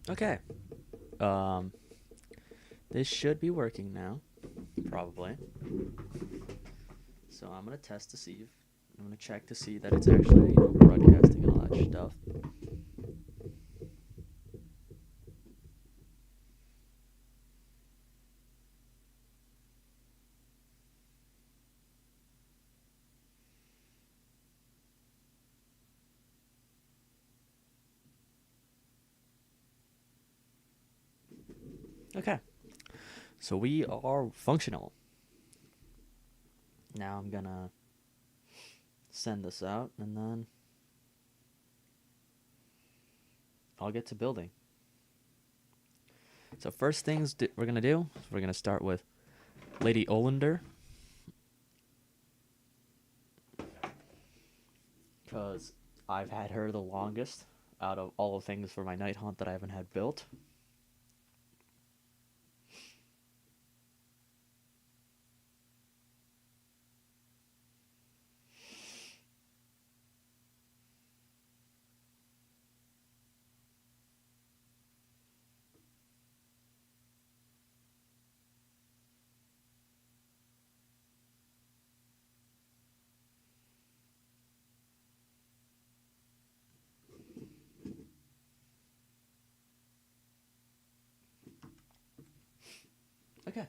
Okay. Um, this should be working now, probably. So I'm gonna test to see if I'm gonna check to see that it's actually broadcasting and all that stuff. Okay. So we are functional. Now I'm gonna send this out and then I'll get to building. So first things we're gonna do, we're gonna start with Lady Olynder, because I've had her the longest out of all the things for my Nighthaunt that I haven't had built. Okay.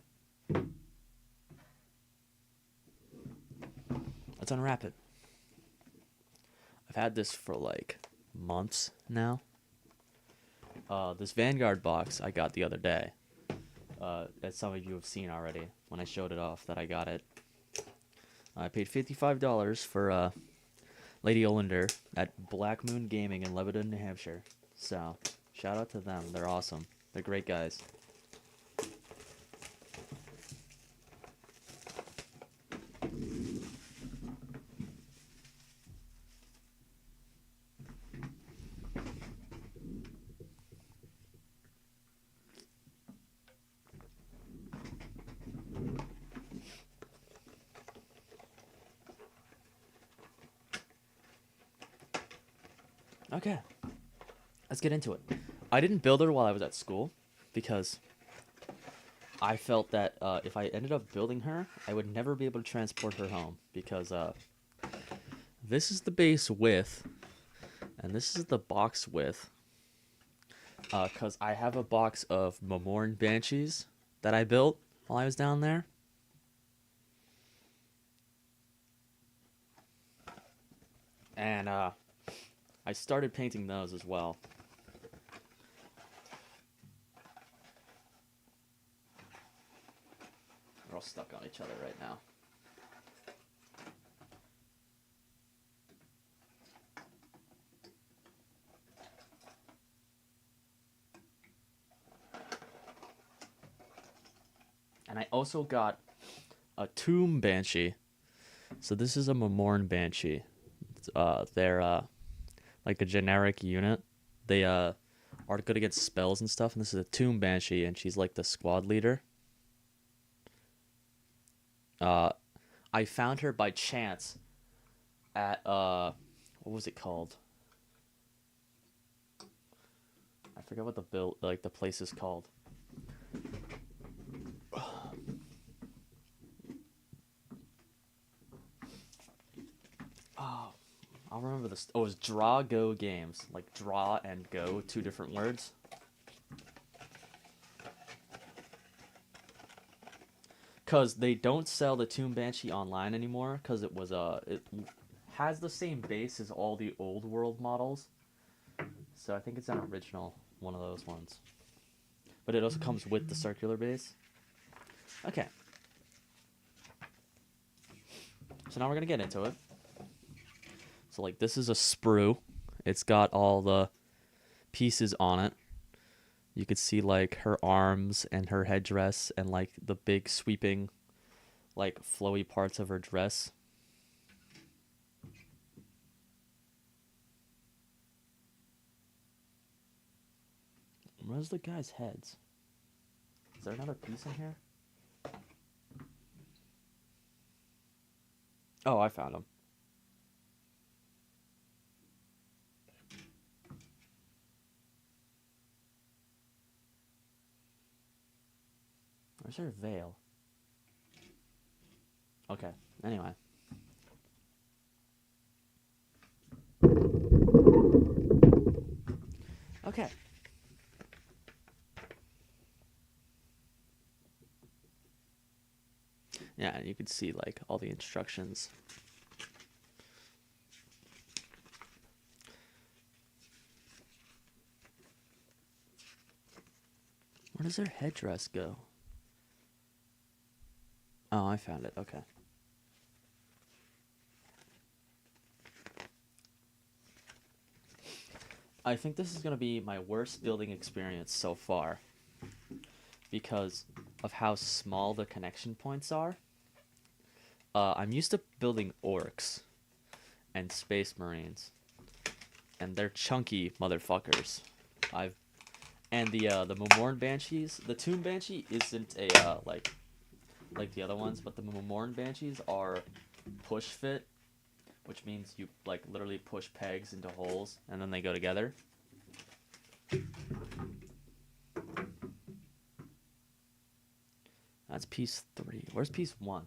Let's unwrap it. I've had this for like months now. This Vanguard box I got the other day. As some of you have seen already when I showed it off that I got it. I paid $55 for Lady Olynder at Black Moon Gaming in Lebanon, New Hampshire. So, shout out to them. They're awesome. They're great guys. Okay, let's get into it. I didn't build her while I was at school because I felt that if I ended up building her, I would never be able to transport her home because this is the base width and this is the box width. Because I have a box of Mamorn Banshees that I built while I was down there. And I started painting those as well. We're all stuck on each other right now. And I also got a Tomb Banshee. So this is a Mamorn Banshee. They're like a generic unit. They are good against spells and stuff. And this is a Tomb Banshee, and she's like the squad leader. I found her by chance at what was it called? I forget what the place is called. Oh, I'll remember this. Oh, it was Draw Go Games. Like draw and go, two different words. Cause they don't sell the Tomb Banshee online anymore. Cause it has the same base as all the old world models. So I think it's an original one of those ones. But it also comes with the circular base. Okay. So now we're gonna get into it. So like this is a sprue. It's got all the pieces on it. You could see like her arms and her headdress and like the big sweeping like flowy parts of her dress. Where's the guy's heads? Is there another piece in here? Oh, I found him. Where's her veil? Okay, anyway. Okay. Yeah, and you can see, like, all the instructions. Where does her headdress go? Oh, I found it. Okay. I think this is going to be my worst building experience so far because of how small the connection points are. I'm used to building orcs and space marines, and they're chunky motherfuckers. And the Momorn Banshees, the Tomb Banshee isn't a like the other ones, but the Momorn Banshees are push fit, which means you like literally push pegs into holes and then they go together. That's piece 3. Where's piece 1?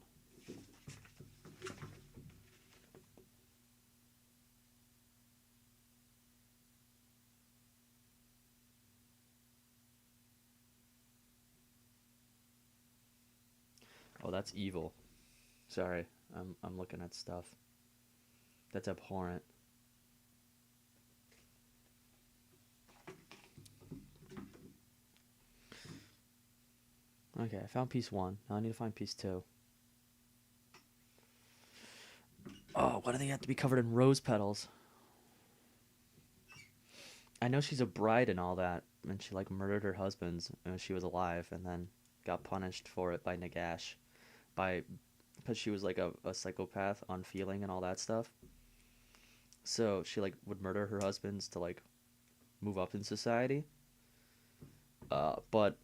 Oh, that's evil. Sorry, I'm looking at stuff. That's abhorrent. Okay, I found piece 1. Now I need to find piece 2. Oh, why do they have to be covered in rose petals? I know she's a bride and all that, and she like murdered her husbands when she was alive, and then got punished for it by Nagash, because she was like a psychopath, unfeeling, and all that stuff. So she like would murder her husbands to like move up in society. But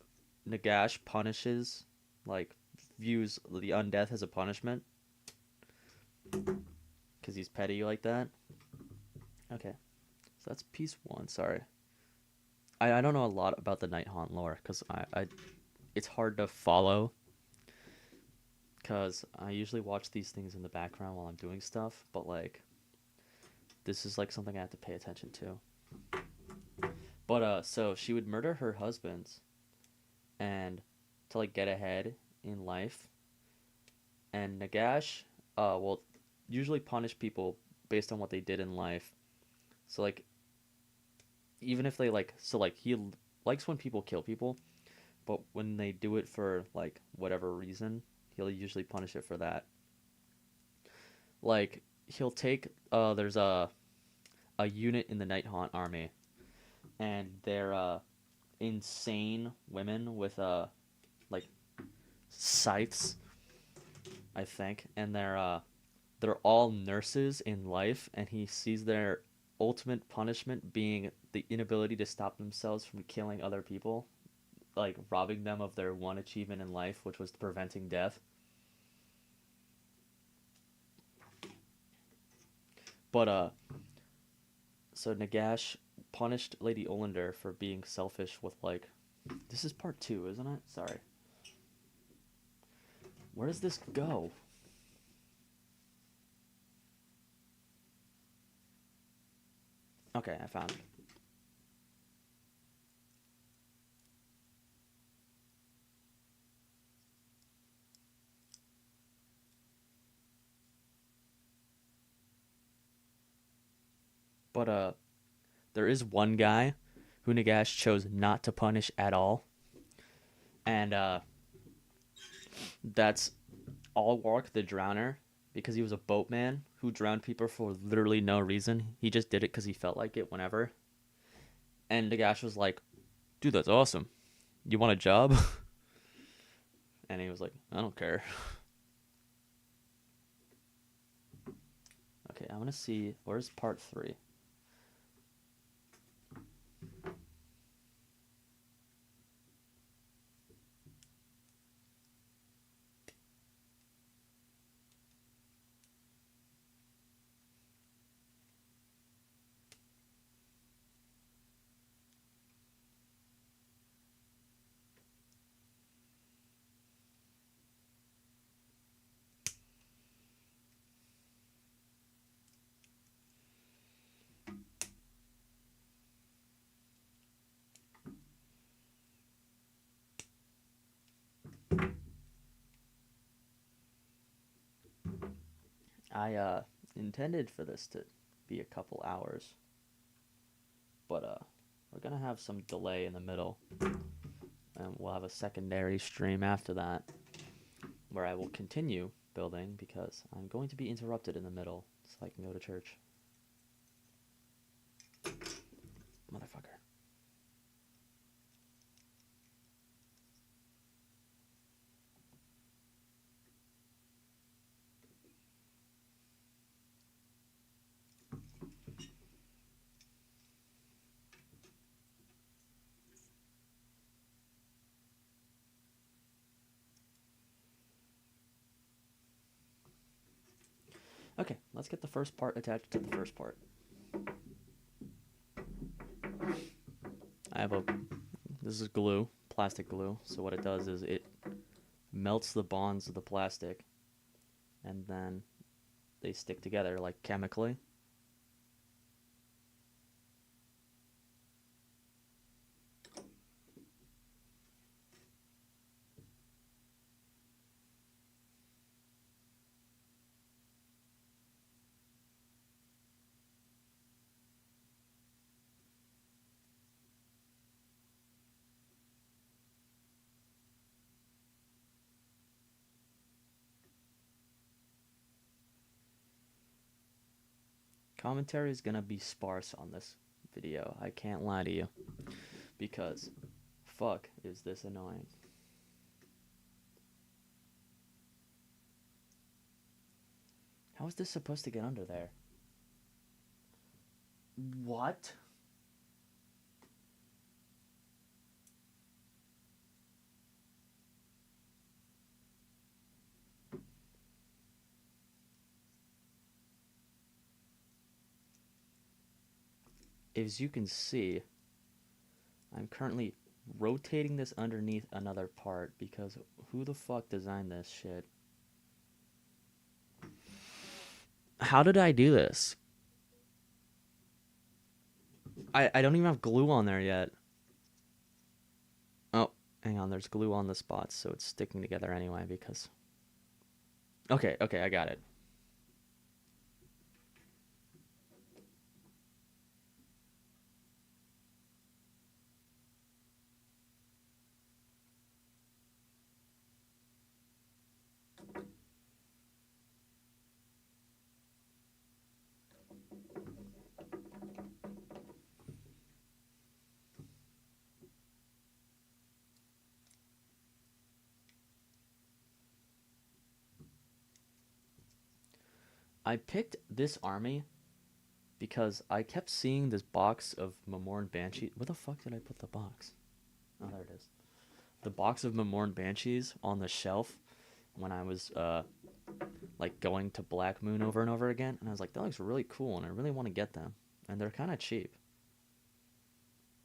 Nagash punishes, like, views the undeath as a punishment because he's petty like that. Okay, so that's piece 1. Sorry, I don't know a lot about the Nighthaunt lore because it's hard to follow because I usually watch these things in the background while I'm doing stuff, but like this is like something I have to pay attention to. But so she would murder her husbands and to like get ahead in life. And Nagash will usually punish people based on what they did in life. So like even if they like he likes when people kill people, but when they do it for like whatever reason, he'll usually punish it for that. Like he'll take there's a unit in the Nighthaunt army, and they're insane women with like scythes, I think, and they're all nurses in life, and he sees their ultimate punishment being the inability to stop themselves from killing other people, like robbing them of their one achievement in life, which was preventing death. But so Nagash punished Lady Olynder for being selfish with like, this is part 2, isn't it? Sorry. Where does this go? Okay, I found it. But there is one guy who Nagash chose not to punish at all. And that's Allwark the Drowner, because he was a boatman who drowned people for literally no reason. He just did it because he felt like it whenever. And Nagash was like, dude, that's awesome. You want a job? And he was like, I don't care. Okay, I want to see, where's part 3? I intended for this to be a couple hours, but we're gonna have some delay in the middle, and we'll have a secondary stream after that where I will continue building because I'm going to be interrupted in the middle so I can go to church. Motherfucker. Okay, let's get the first part attached to the first part. This is glue, plastic glue. So what it does is it melts the bonds of the plastic and then they stick together like chemically. Commentary is gonna be sparse on this video. I can't lie to you. Because, fuck, is this annoying. How is this supposed to get under there? What? As you can see, I'm currently rotating this underneath another part because who the fuck designed this shit? How did I do this? I don't even have glue on there yet. Oh, hang on, there's glue on the spots, so it's sticking together anyway because... Okay, I got it. I picked this army because I kept seeing this box of Memorn Banshee. Where the fuck did I put the box? Oh, there it is. The box of Memorn Banshees on the shelf when I was like going to Black Moon over and over again, and I was like, that looks really cool, and I really want to get them, and they're kind of cheap.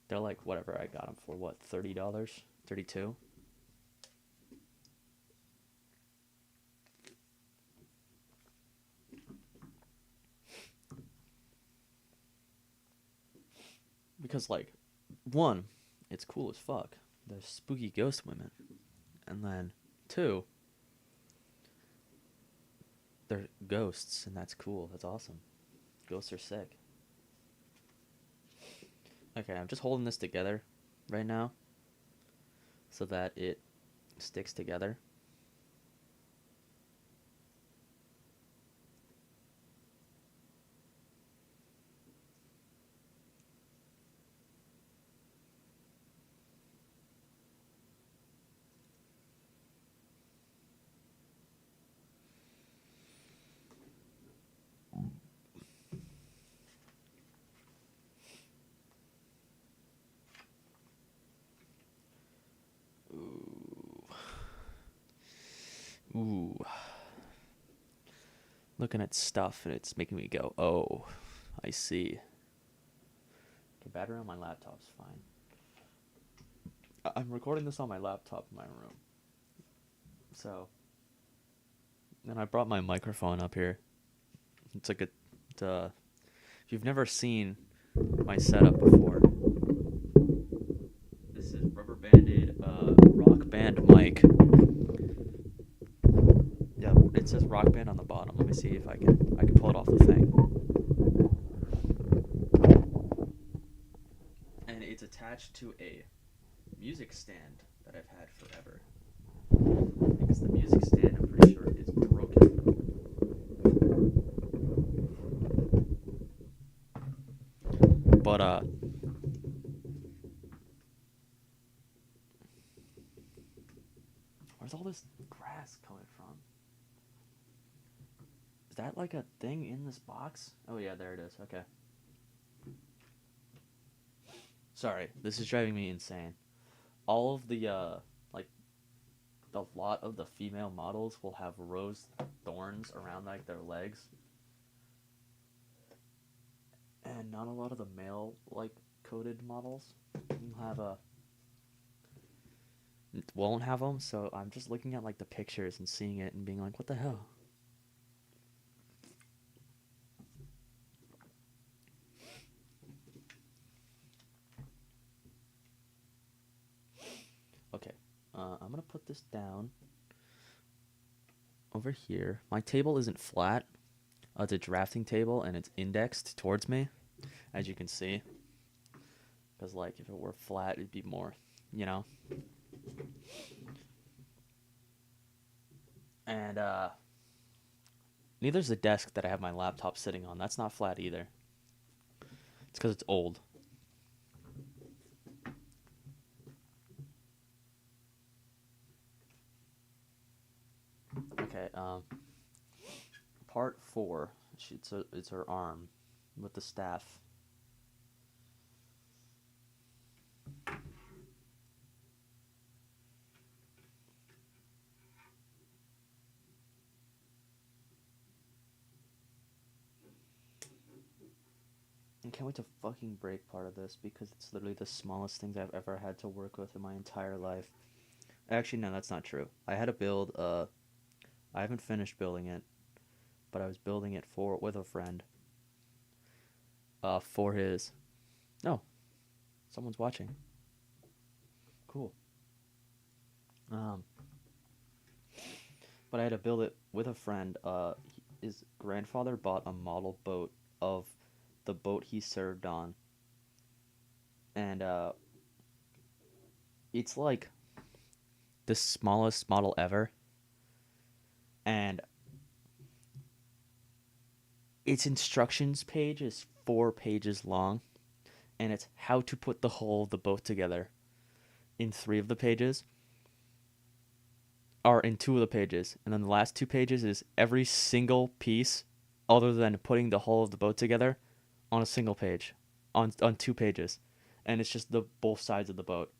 They're like whatever I got them for. What, $30, $32? Because, like, one, it's cool as fuck. There's spooky ghost women. And then, two, they're ghosts, and that's cool. That's awesome. Ghosts are sick. Okay, I'm just holding this together right now so that it sticks together. Ooh. Looking at stuff and it's making me go, oh, I see. Okay, battery on my laptop's fine. I'm recording this on my laptop in my room. So, and I brought my microphone up here. It's like if you've never seen my setup before, this is rubber banded Rock Band mic. Yeah, it's says Rock Band on the bottom. Let me see if I can pull it off the thing. And it's attached to a music stand that I've had forever. Because the music stand, I'm pretty sure, is broken. But where's all this grass coming from? Is that like a thing in this box? Oh yeah, there it is. Okay. Sorry, this is driving me insane. All of the like a lot of the female models will have rose thorns around like their legs. And not a lot of the male like coated models will have won't have them, so I'm just looking at like the pictures and seeing it and being like, what the hell? Okay, I'm gonna put this down over here. My table isn't flat. It's a drafting table and it's indexed towards me, as you can see. Because like if it were flat, it'd be more, you know. And neither's the desk that I have my laptop sitting on. That's not flat either. It's because it's old. Okay, part 4. It's her arm with the staff. I can't wait to fucking break part of this because it's literally the smallest things I've ever had to work with in my entire life. Actually, no, that's not true. I had to build, I haven't finished building it, but I was building it with a friend. For his... No. Someone's watching. Cool. But I had to build it with a friend. His grandfather bought a model boat of the boat he served on. And, it's like the smallest model ever. And its instructions page is 4 pages long. And it's how to put the whole of the boat together in 3 of the pages. Or in 2 of the pages. And then the last 2 pages is every single piece other than putting the whole of the boat together on a single page. On 2 pages. And it's just the both sides of the boat.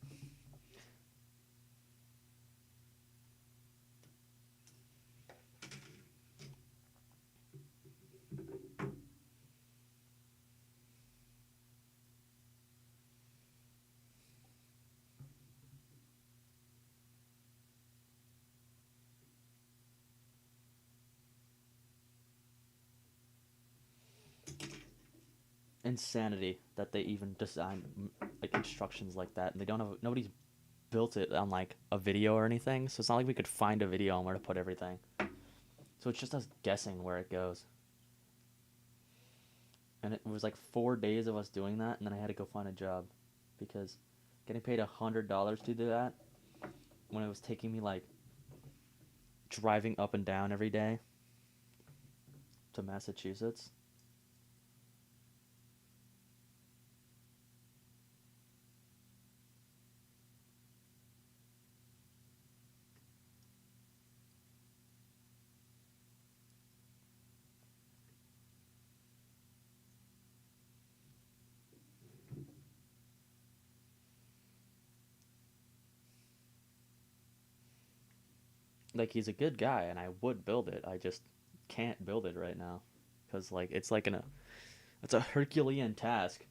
Insanity that they even design like instructions like that, and they don't have nobody's built it on like a video or anything, so it's not like we could find a video on where to put everything, so it's just us guessing where it goes. And it was like 4 days of us doing that, and then I had to go find a job because getting paid $100 to do that when it was taking me like driving up and down every day to Massachusetts. Like, he's a good guy and I would build it. I just can't build it right now because like it's like it's a Herculean task.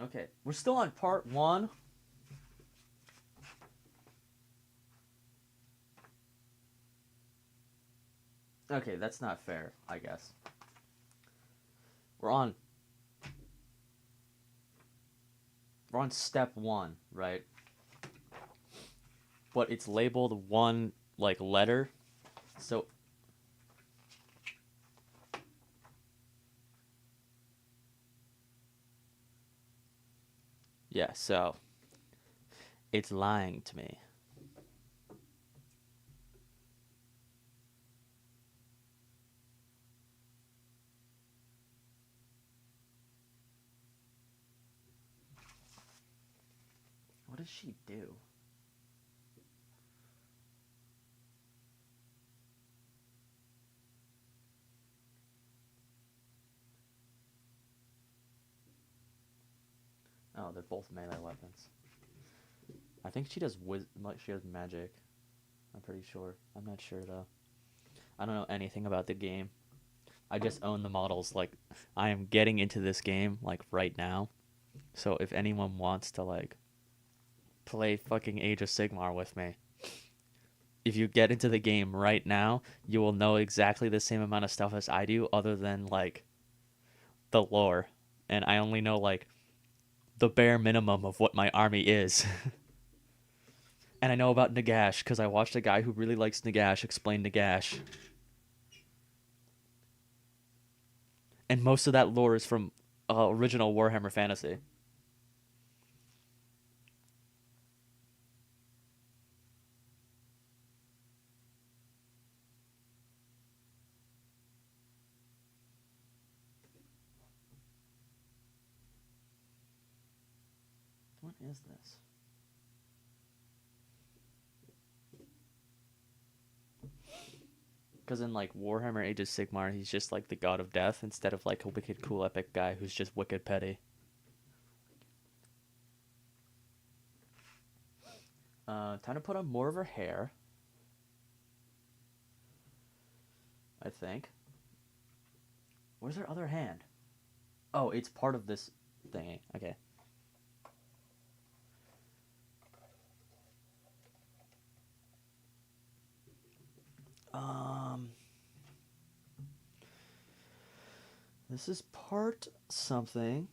Okay, we're still on part 1. Okay, that's not fair, I guess. We're on step 1, right? But it's labeled one like letter. So yeah, so it's lying to me. What does she do? Oh, they're both melee weapons. I think she does she does magic. I'm pretty sure. I'm not sure though. I don't know anything about the game. I just own the models. Like, I am getting into this game like right now. So if anyone wants to like play fucking Age of Sigmar with me, if you get into the game right now, you will know exactly the same amount of stuff as I do, other than like the lore. And I only know like the bare minimum of what my army is. And I know about Nagash because I watched a guy who really likes Nagash explain Nagash. And most of that lore is from original Warhammer Fantasy. What is this? Because in like Warhammer Age of Sigmar, he's just like the god of death instead of like a wicked cool epic guy who's just wicked petty. Time to put on more of her hair, I think. Where's her other hand? Oh, it's part of this thingy. Okay. Um, this is part something.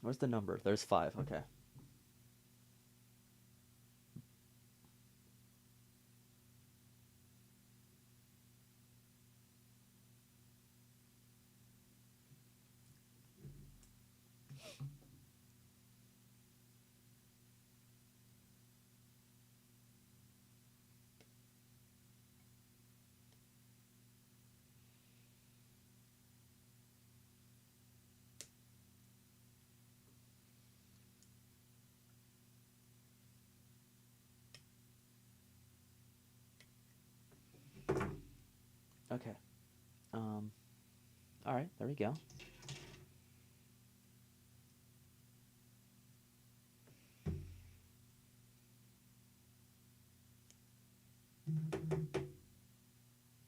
Where's the number? There's 5. Okay. Okay. Um, all right. There we go.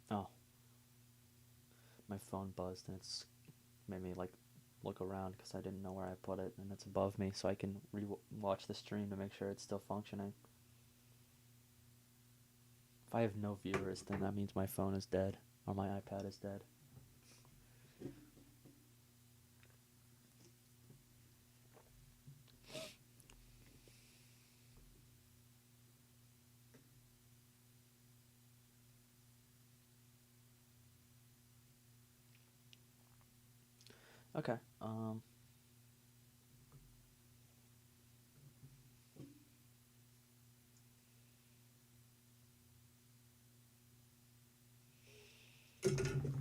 Oh, my phone buzzed and it's made me like look around because I didn't know where I put it, and it's above me, so I can watch the stream to make sure it's still functioning. If I have no viewers, then that means my phone is dead or my iPad is dead. Okay.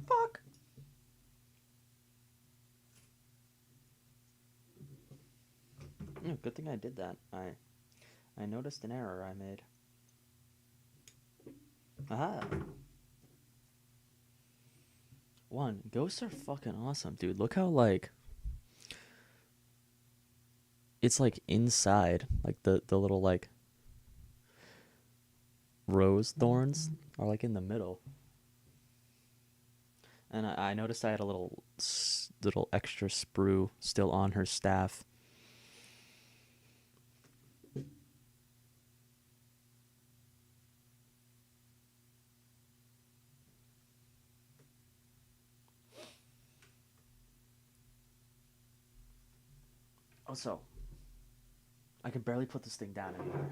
Fuck. Good thing I did that. I noticed an error I made. Aha. 1, ghosts are fucking awesome, dude. Look how like it's like inside, like the little like rose thorns are like in the middle. And I noticed I had a little extra sprue still on her staff. Also, I can barely put this thing down anymore.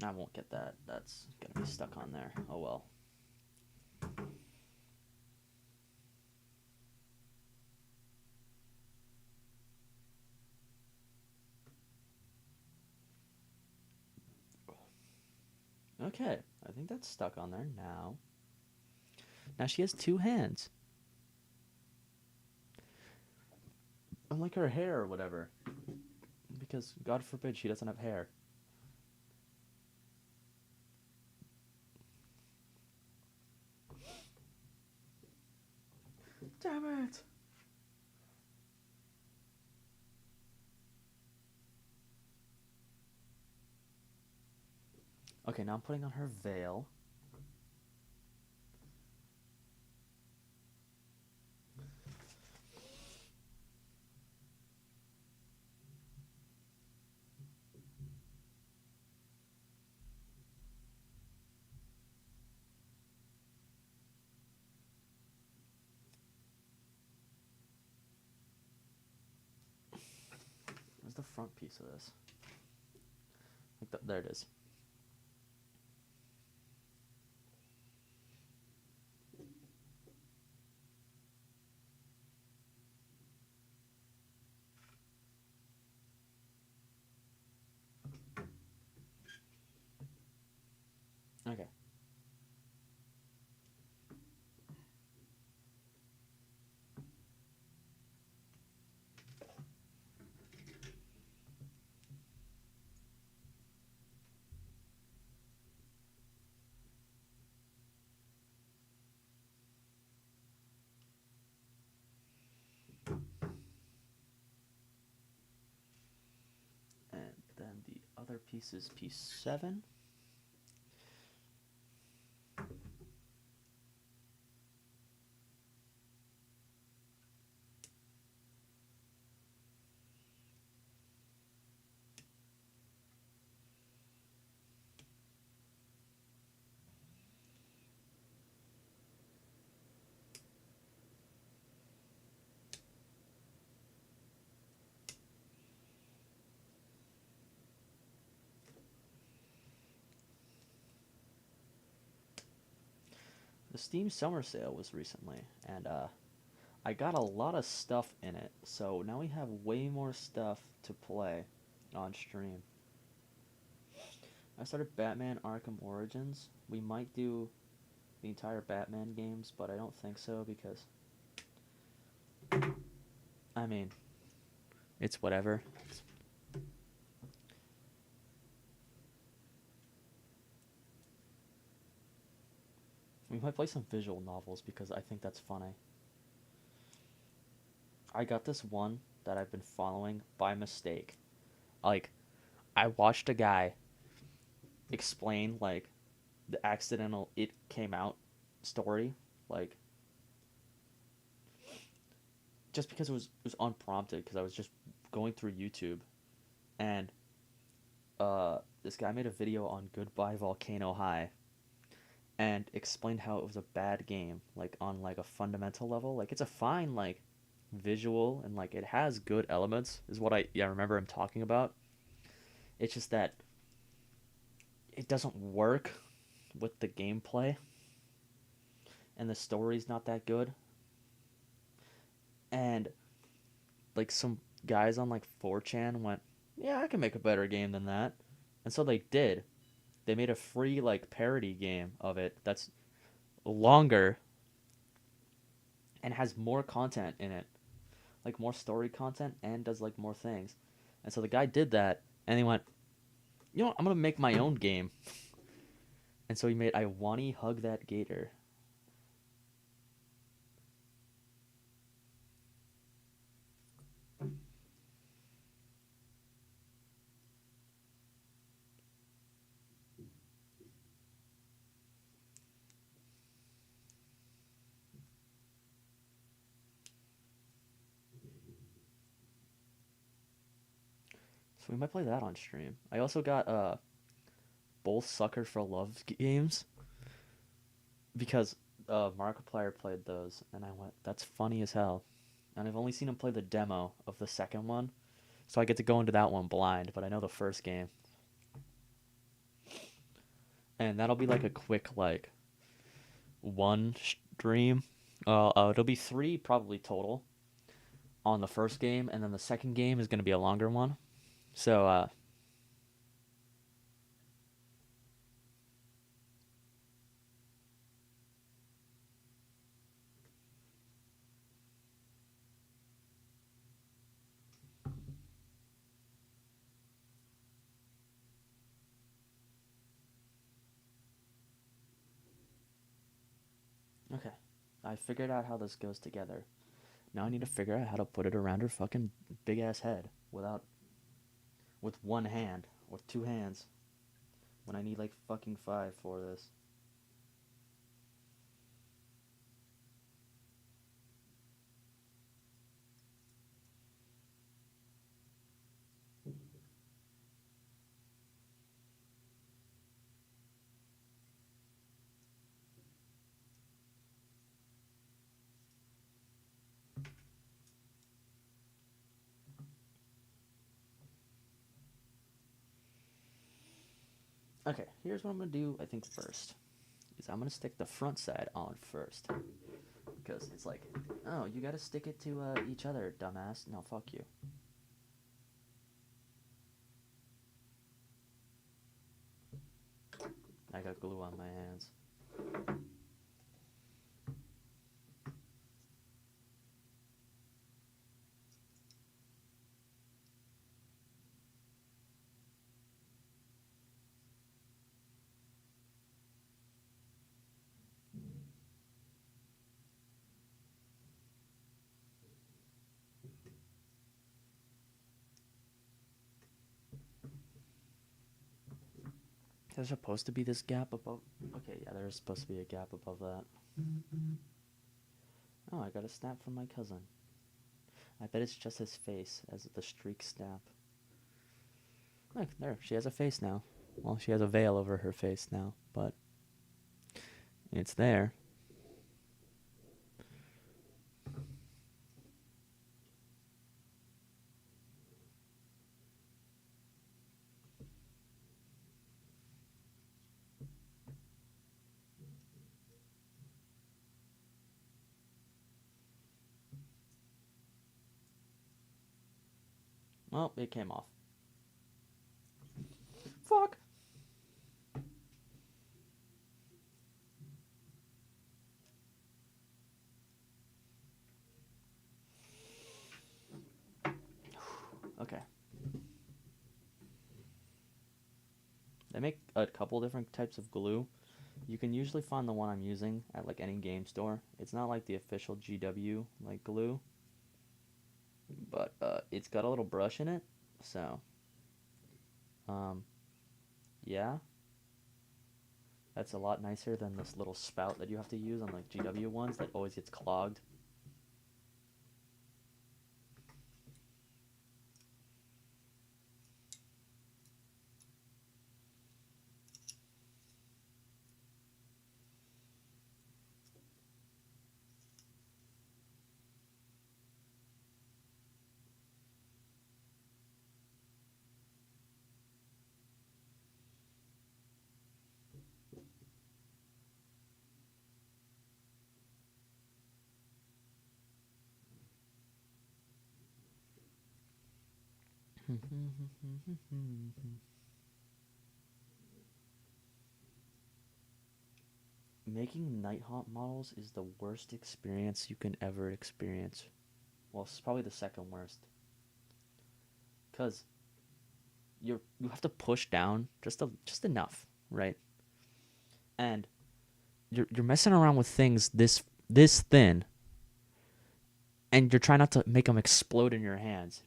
I won't get that. That's gonna be stuck on there. Oh well. Okay, I think that's stuck on there now. Now she has two hands. Unlike her hair or whatever. Because, God forbid, she doesn't have hair. Damn it! Okay, now I'm putting on her veil. Where's the front piece of this? There it is. Okay. And then the other piece is piece 7. The Steam Summer Sale was recently, and I got a lot of stuff in it, so now we have way more stuff to play on stream. I started Batman Arkham Origins. We might do the entire Batman games, but I don't think so because, I mean, it's whatever. We might play some visual novels because I think that's funny. I got this one that I've been following by mistake. Like, I watched a guy explain, like, the accidental It Came Out story. Like, just because it was unprompted, because I was just going through YouTube, and this guy made a video on Goodbye Volcano High, and explained how it was a bad game, like on like a fundamental level. Like it's a fine like visual and like it has good elements is what I remember him talking about. It's just that it doesn't work with the gameplay, and the story's not that good. And like some guys on like 4chan went, "Yeah, I can make a better game than that," and so they did. They made a free like parody game of it that's longer and has more content in it, like more story content, and does like more things. And so the guy did that, and he went, "You know what? I'm gonna make my own game." And so he made "I Wanny Hug That Gator." So we might play that on stream. I also got both Sucker for Love games because Markiplier played those, and I went, "That's funny as hell." And I've only seen him play the demo of the second one, so I get to go into that one blind. But I know the first game, and that'll be like a quick like one stream. It'll be three probably total on the first game, and then the second game is gonna be a longer one. So okay, I figured out how this goes together. Now I need to figure out how to put it around her fucking big ass head with one hand or two hands when I need like fucking five for this. Okay, here's what I'm gonna do. I think first is I'm gonna stick the front side on first because it's like, oh, you gotta stick it to each other, dumbass. No, fuck you. I got glue on my hands. There's supposed to be this gap above. Okay, yeah, there's supposed to be a gap above that. Oh, I got a snap from my cousin. I bet it's just his face as the streak snap. Look, there, she has a face now. Well, she has a veil over her face now, but it's there. Well, it came off. Fuck. Okay. They make a couple different types of glue. You can usually find the one I'm using at like any game store. It's not like the official GW like glue, but it's got a little brush in it. So, um, yeah, that's a lot nicer than this little spout that you have to use on like GW ones that always gets clogged. Making Nighthaunt models is the worst experience you can ever experience. Well, it's probably the second worst. Cause you have to push down just enough, right? And you're messing around with things this thin, and you're trying not to make them explode in your hands.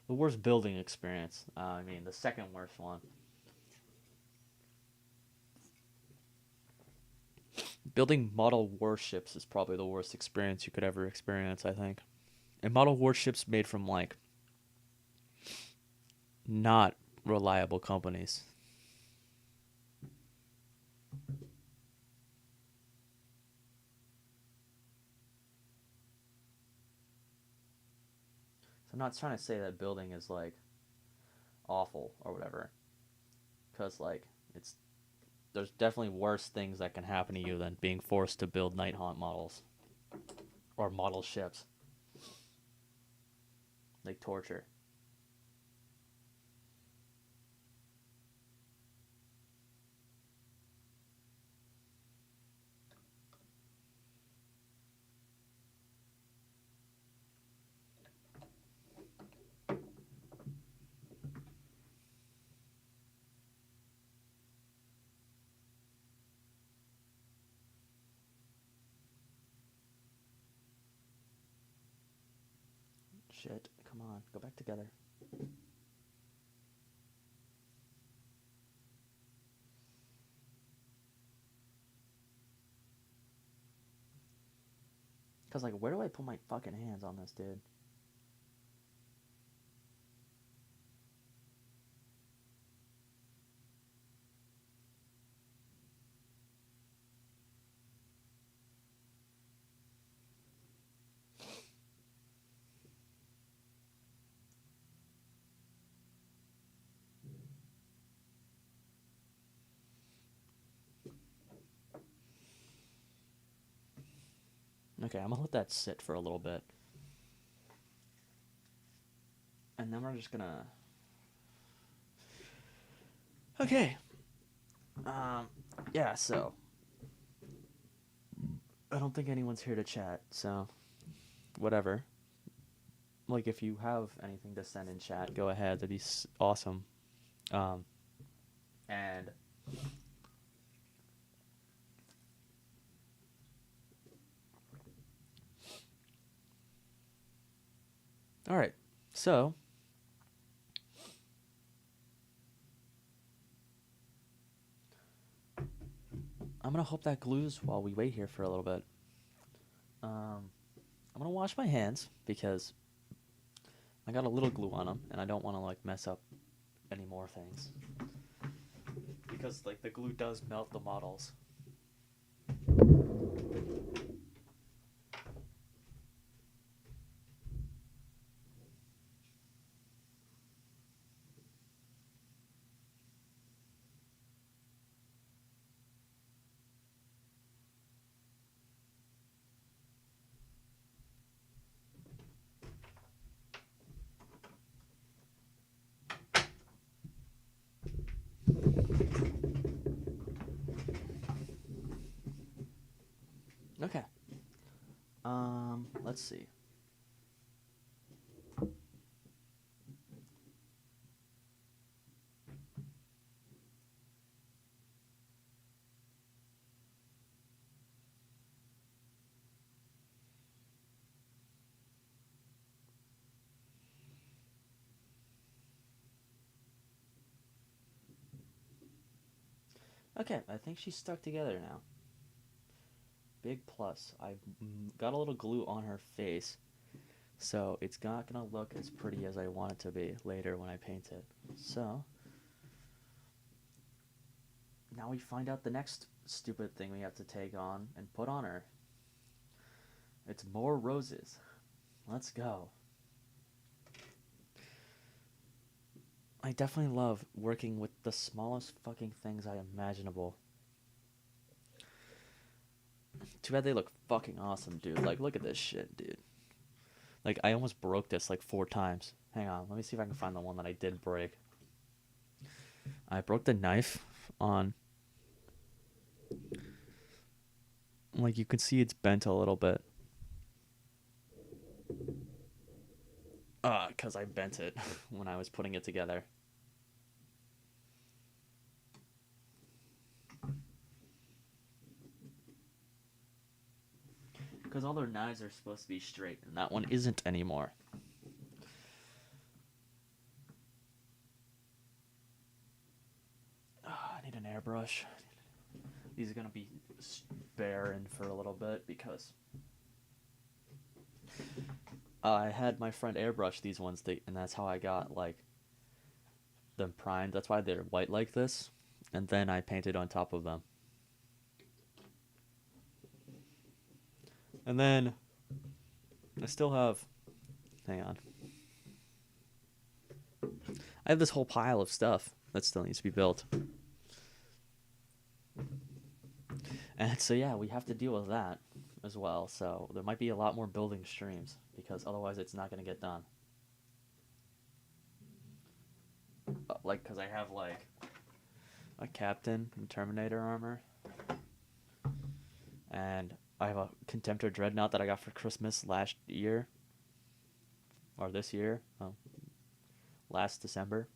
The worst building experience. I mean, the second worst one. Building model warships is probably the worst experience you could ever experience, I think. And model warships made from, like, not reliable companies. So I'm not trying to say that building is, like, awful or whatever. Because, like, it's there's definitely worse things that can happen to you than being forced to build Nighthaunt models. Or model ships. Like torture. Shit, come on, go back together. Cause like, where do I put my fucking hands on this, dude? Okay, I'm gonna let that sit for a little bit. And then we're just gonna... Okay. Yeah, so... I don't think anyone's here to chat, so... Whatever. Like, if you have anything to send in chat, go ahead. That'd be awesome. And... Alright, so... I'm gonna hope that glues while we wait here for a little bit. I'm gonna wash my hands because I got a little glue on them, and I don't want to like mess up any more things. Because like the glue does melt the models. Okay. Let's see. Okay, I think she's stuck together now. Big plus. I got a little glue on her face, so it's not gonna look as pretty as I want it to be later when I paint it. So, now we find out the next stupid thing we have to take on and put on her. It's more roses. Let's go. I definitely love working with the smallest fucking things I imaginable. Too bad they look fucking awesome, dude. Like, look at this shit, dude. Like, I almost broke this like 4 times. Hang on, let me see if I can find the one that I did break. I broke the knife on... Like, you can see it's bent a little bit. Because I bent it when I was putting it together. Because all their knives are supposed to be straight, and that one isn't anymore. I need an airbrush. These are going to be barren for a little bit because I had my friend airbrush these ones, and that's how I got like them primed. That's why they're white like this, and then I painted on top of them. And then I still have... Hang on. I have this whole pile of stuff that still needs to be built. And so yeah, we have to deal with that as well. So there might be a lot more building streams because otherwise it's not going to get done. Like, because I have like a captain in Terminator armor. And I have a Contemptor Dreadnought that I got for Christmas last year. Or this year. Last December.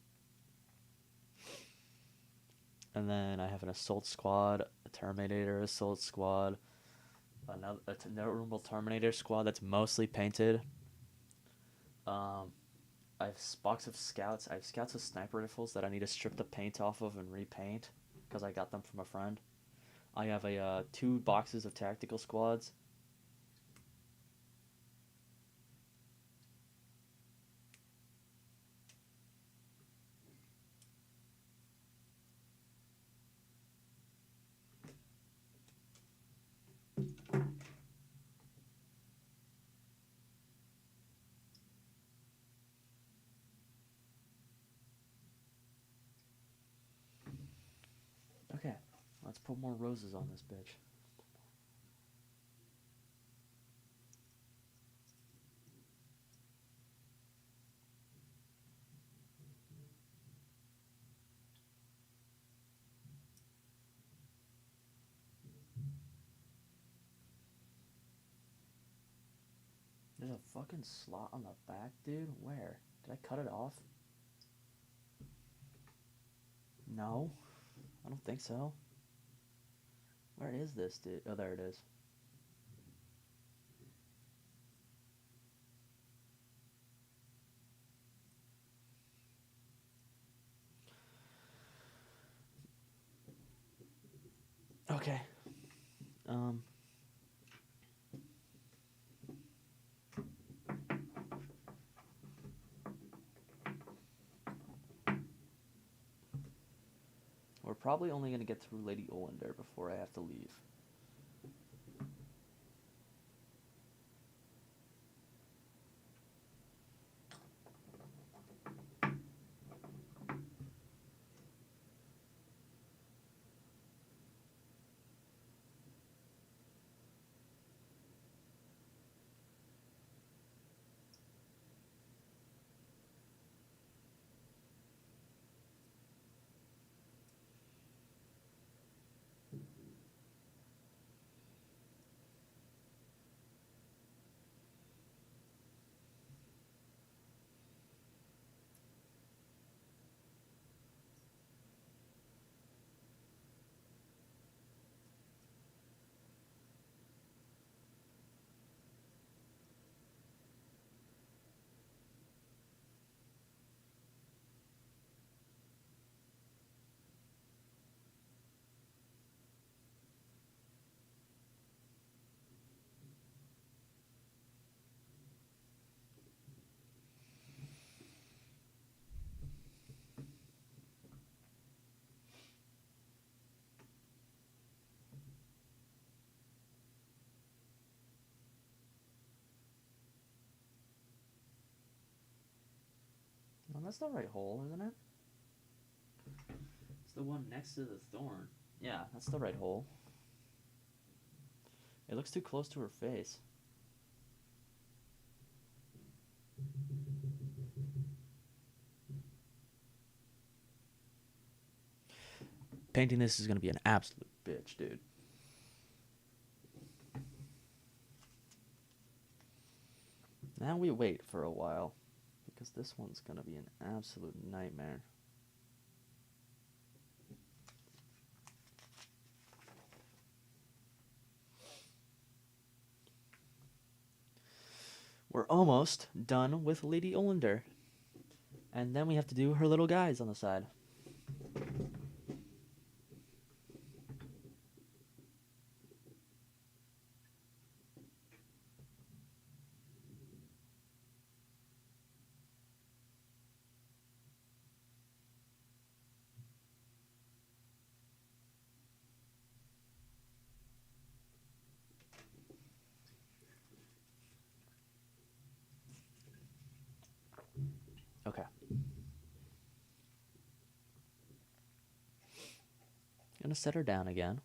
And then I have an Assault Squad, a Terminator Assault Squad, another normal Terminator Squad that's mostly painted. I have box of Scouts. I have Scouts with sniper rifles that I need to strip the paint off of and repaint because I got them from a friend. I have 2 boxes of Tactical Squads. Okay, let's put more roses on this bitch. There's a fucking slot on the back, dude. Where? Did I cut it off? No, I don't think so. Where is this, dude? Oh, there it is. Okay. We're probably only going to get through Lady Olynder before I have to leave. Well, that's the right hole, isn't it? It's the one next to the thorn. Yeah, that's the right hole. It looks too close to her face. Painting this is going to be an absolute bitch, dude. Now we wait for a while, because this one's going to be an absolute nightmare. We're almost done with Lady Olynder. And then we have to do her little guys on the side. Okay. Gonna set her down again.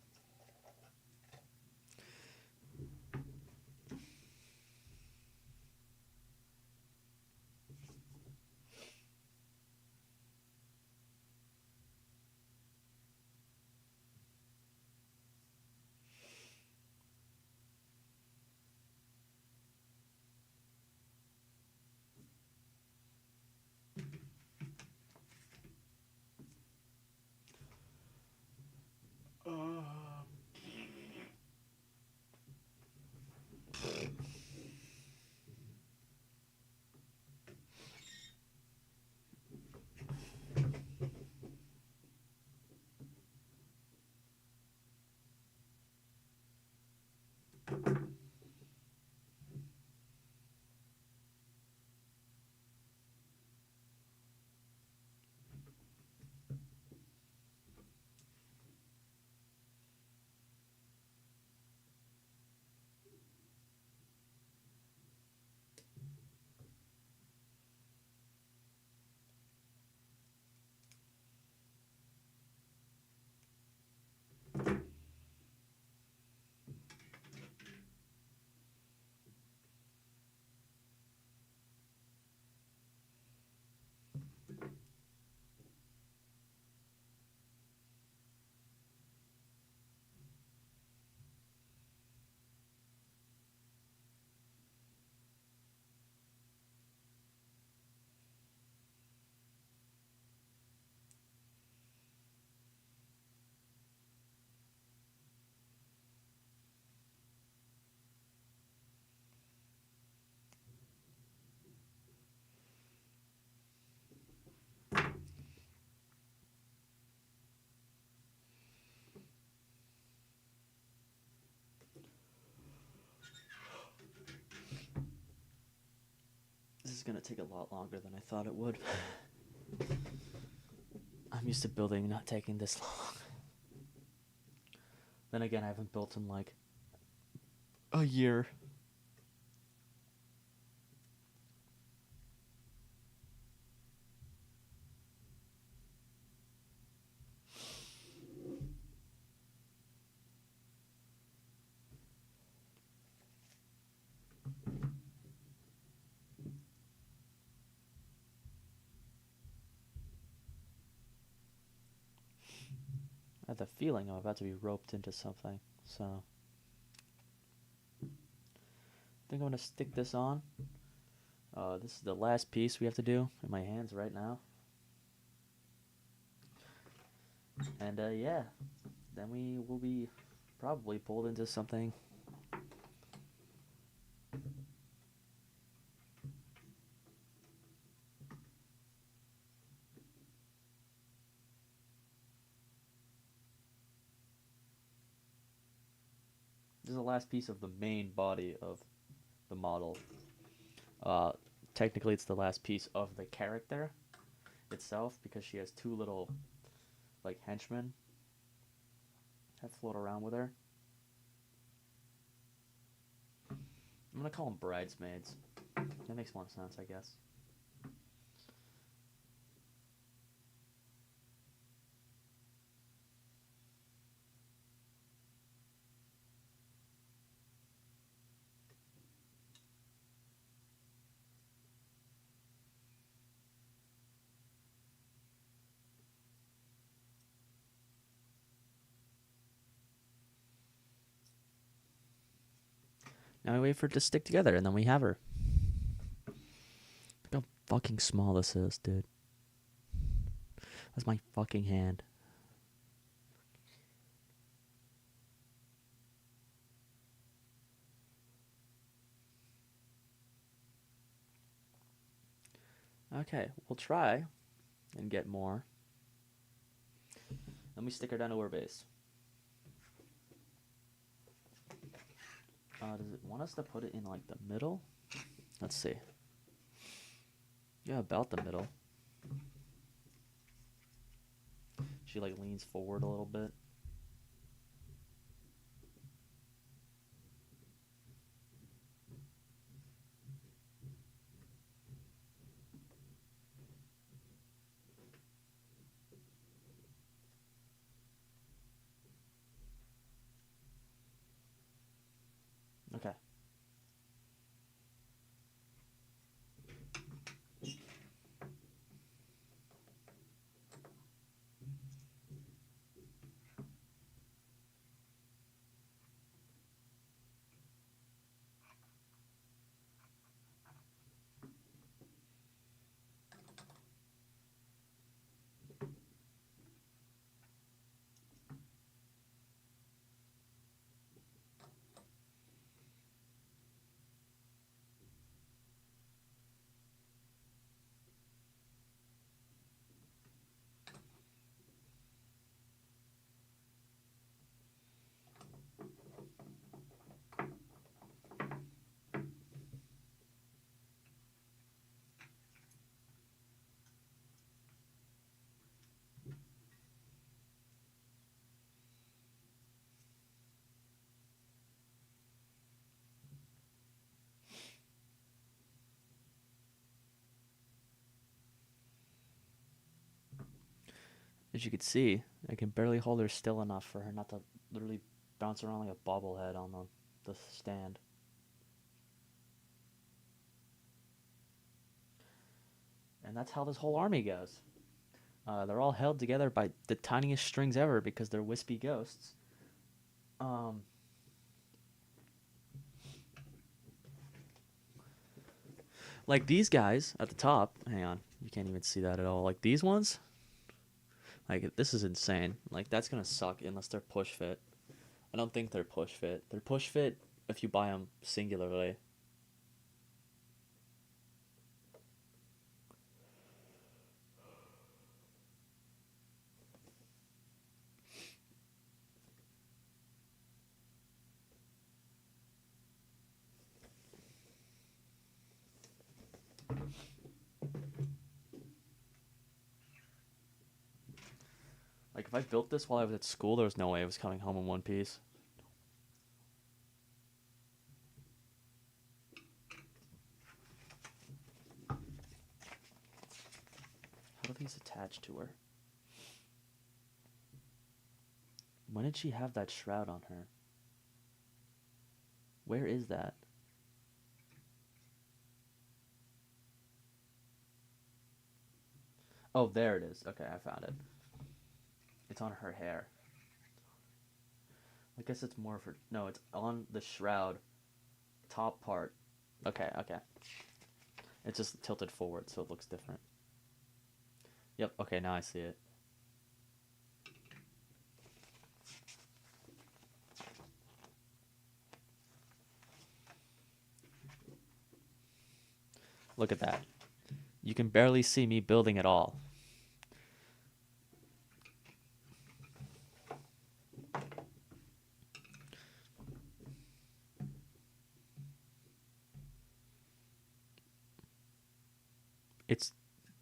This is gonna take a lot longer than I thought it would. I'm used to building not taking this long. Then again, I haven't built in like a year. I have the feeling I'm about to be roped into something, so I think I'm gonna stick this on. This is the last piece we have to do in my hands right now. And yeah, then we will be probably pulled into something. This is the last piece of the main body of the model. Technically, it's the last piece of the character itself because she has two little, like, henchmen that float around with her. I'm gonna call them bridesmaids. That makes more sense, I guess. Now we wait for it to stick together, and then we have her. Look how fucking small this is, dude. That's my fucking hand. Okay, we'll try and get more. Let me stick her down to her base. Does it want us to put it in like the middle? Let's see. Yeah, about the middle. She like leans forward a little bit. Okay. As you can see, I can barely hold her still enough for her not to literally bounce around like a bobblehead on the stand. And that's how this whole army goes. They're all held together by the tiniest strings ever because they're wispy ghosts. Like these guys at the top. Hang on, you can't even see that at all. Like these ones. Like this is insane. Like that's gonna suck unless they're push fit. I don't think they're push fit. They're push fit if you buy them singularly. Like if I built this while I was at school, there was no way I was coming home in one piece. How do these attach to her? When did she have that shroud on her? Where is that? Oh, there it is. Okay, I found it. It's on her hair. I guess it's more for... No, it's on the shroud top part. Okay, okay. It's just tilted forward, so it looks different. Yep, okay, now I see it. Look at that. You can barely see me building at all. It's...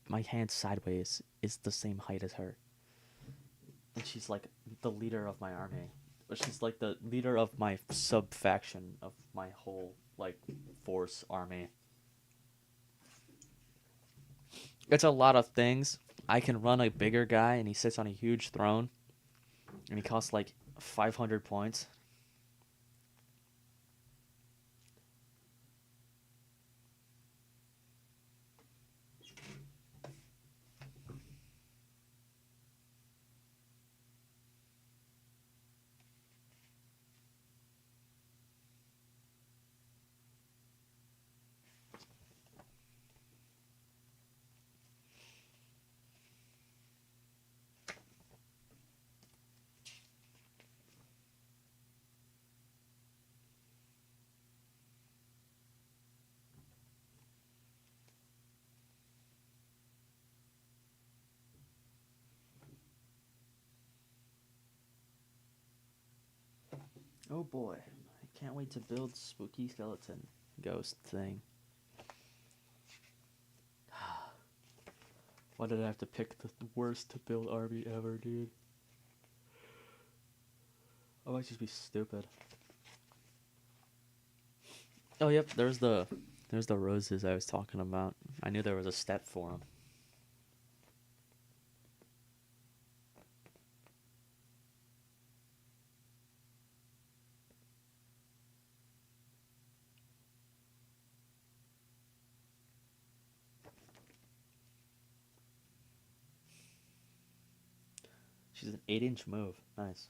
My hand sideways is the same height as her. And she's like the leader of my army. She's like the leader of my sub-faction of my whole, like, force army. It's a lot of things. I can run a bigger guy, and he sits on a huge throne. And he costs, like, 500 points. Oh boy, I can't wait to build spooky skeleton ghost thing. Why did I have to pick the worst to build army ever, dude? I might just be stupid. Oh yep, there's the roses I was talking about. I knew there was a step for them. She's an 8-inch move. Nice.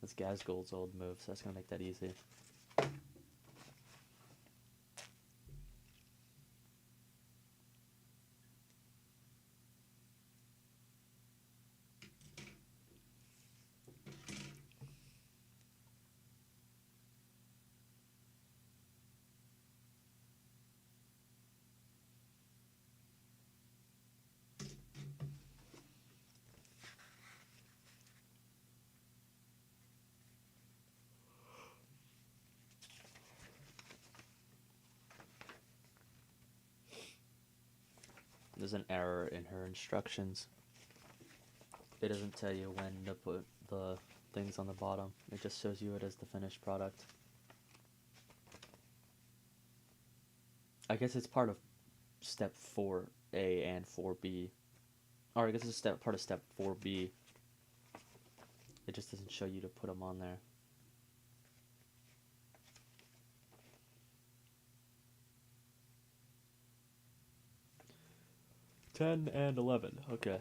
That's Gazgold's old move, so that's gonna make that easy. There's an error in her instructions. It doesn't tell you when to put the things on the bottom. It just shows you it as the finished product. I guess it's part of step 4A and 4B. Or I guess it's part of step 4B. It just doesn't show you to put them on there. $10 and $11. Okay.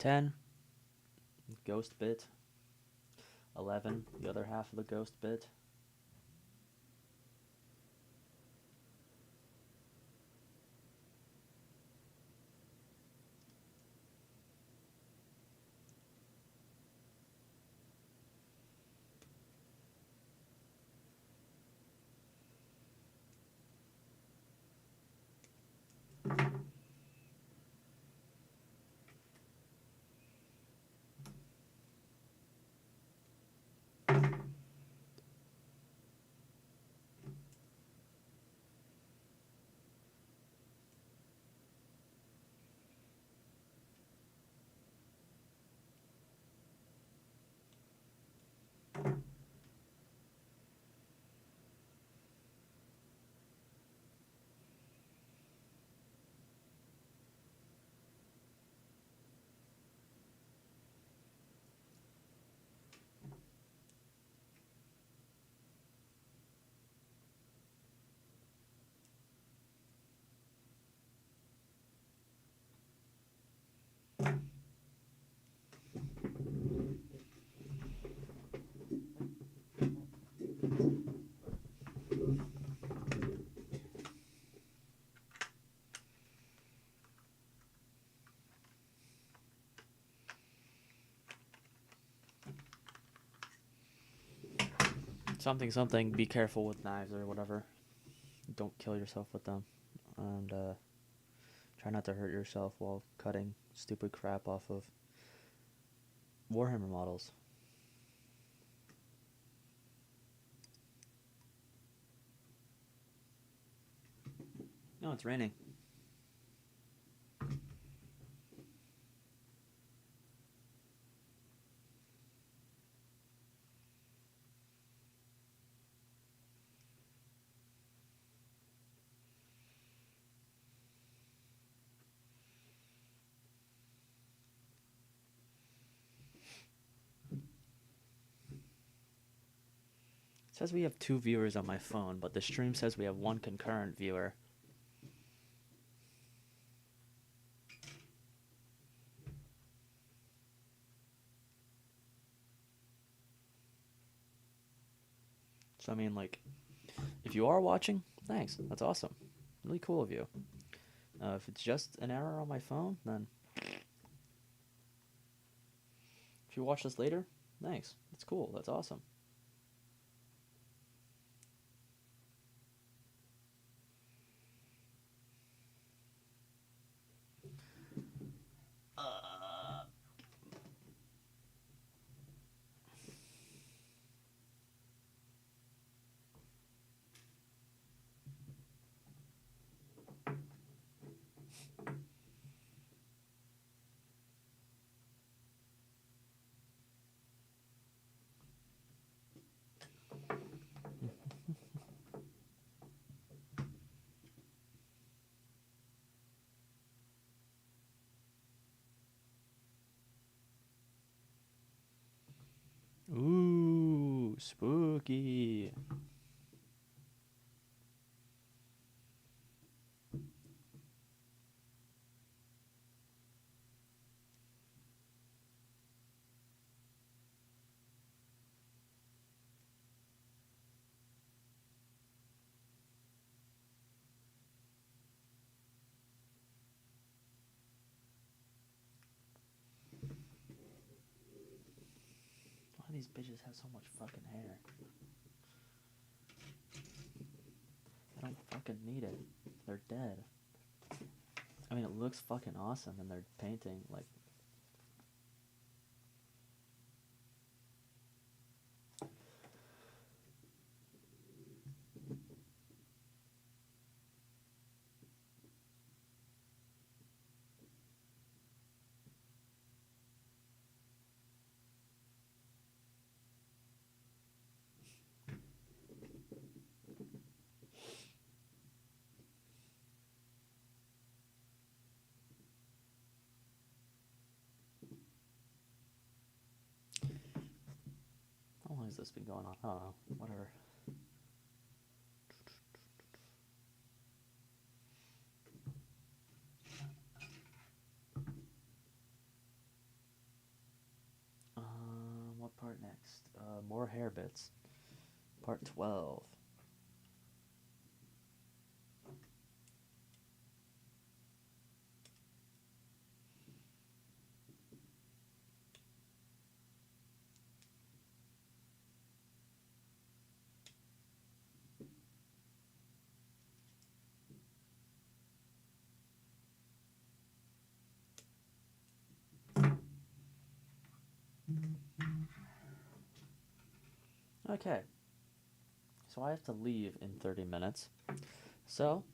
$10, ghost bit. $11, the other half of the ghost bit. Something, be careful with knives or whatever. Don't kill yourself with them. And try not to hurt yourself while cutting stupid crap off of Warhammer models. No, it's raining. It says we have 2 viewers on my phone, but the stream says we have 1 concurrent viewer. So I mean, like, if you are watching, thanks. That's awesome. Really cool of you. If it's just an error on my phone, then if you watch this later, thanks. That's cool. That's awesome. Ooh, spooky. Why do these bitches have so much fucking hair? I don't fucking need it. They're dead. I mean, it looks fucking awesome, and they're painting like. How long has this been going on? I don't know. Whatever. What part next? More hair bits. Part 12. Okay. So I have to leave in 30 minutes. So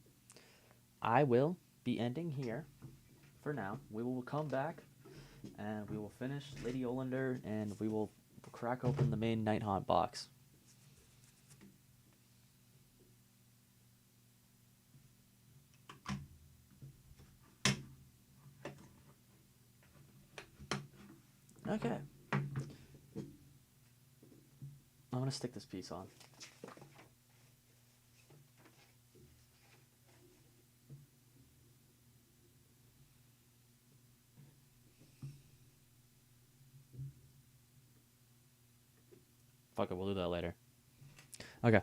I will be ending here for now. We will come back and we will finish Lady Olynder and we will crack open the main Nighthaunt box. Okay. I'm gonna stick this piece on. Fuck it, we'll do that later. Okay.